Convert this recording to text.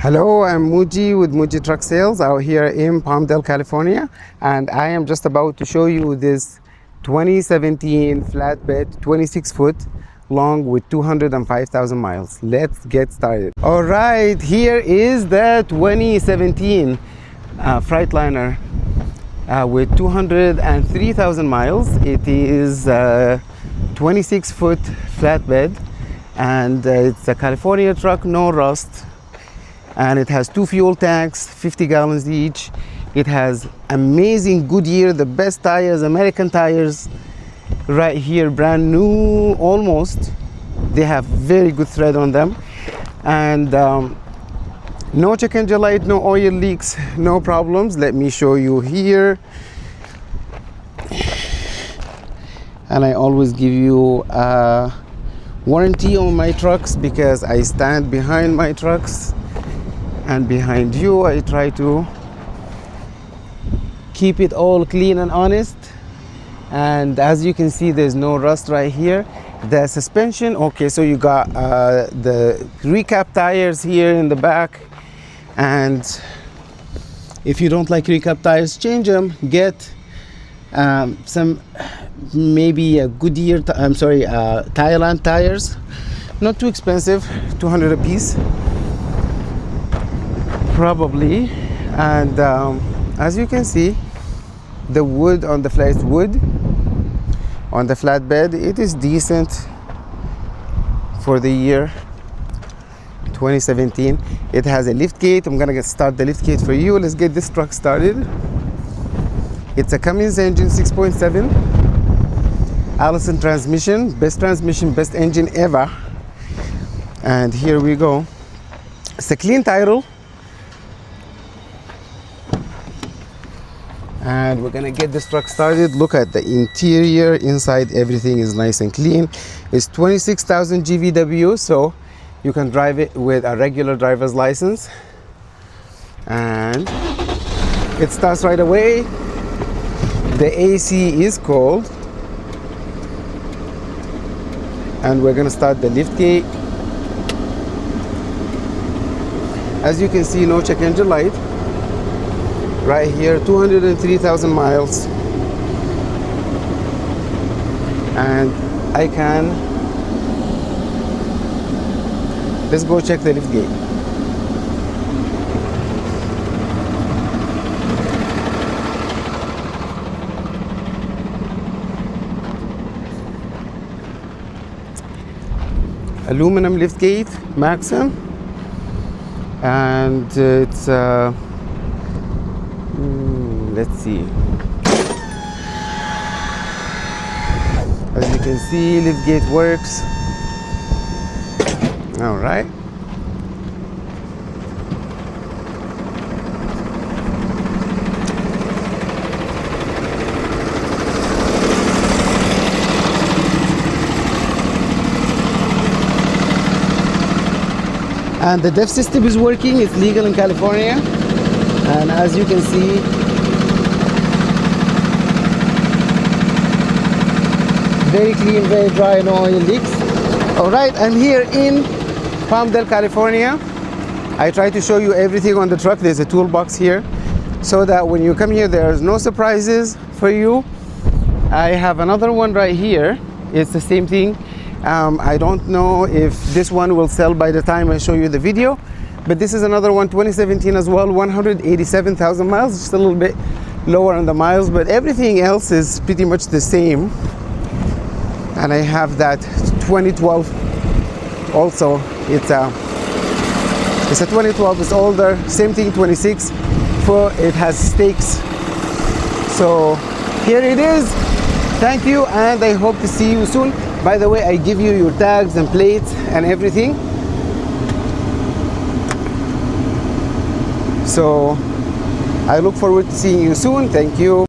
Hello, I'm Mooji with Mooji Truck Sales out here in Palmdale, California, and I am just about to show you this 2017 flatbed, 26 foot long with 205,000 miles. Let's get started. All right, here is the 2017 Freightliner with 203,000 miles. It is a 26 foot flatbed, and it's a California truck, no rust. And it has two fuel tanks, 50 gallons each. It has amazing Goodyear, the best tires, American tires right here, brand new almost. They have very good thread on them, and no check engine light, no oil leaks, no problems. Let me show you here. And I always give you a warranty on my trucks because I stand behind my trucks and behind you. I try to keep it all clean and honest, and as you can see, there's no rust right here. The suspension, okay, so you got the recap tires here in the back, and if you don't like recap tires, change them. Get some maybe a Goodyear Thailand tires, not too expensive, 200 a piece probably. And as you can see, the wood on the flatbed, it is decent for the year 2017. It has a lift gate. I'm gonna start the lift gate for you. Let's get this truck started. It's a Cummins engine, 6.7 Allison transmission, best engine ever. And here we go. It's a clean title, and we're gonna get this truck started. Look at the interior, inside everything is nice and clean. It's 26,000 GVW, so you can drive it with a regular driver's license, and it starts right away. The AC is cold, and we're gonna start the lift gate. As you can see, no check engine light right here, 203,000 miles, and let's go check the lift gate. Aluminum lift gate, Maxim, and it's let's see. As you can see, lift gate works. All right. And the DEF system is working. It's legal in California. And as you can see, very clean, very dry, no oil leaks. All right, I'm here in Palmdale, California. I try to show you everything on the truck. There's a toolbox here, so that when you come here, there's no surprises for you. I have another one right here. It's the same thing. I don't know if this one will sell by the time I show you the video, but this is another one, 2017 as well, 187,000 miles, just a little bit lower on the miles, but everything else is pretty much the same. And I have that 2012 also. It's a 2012, it's older, same thing, 26, for it has stakes. So here it is. Thank you, and I hope to see you soon. By the way, I give you your tags and plates and everything. So I look forward to seeing you soon. Thank you.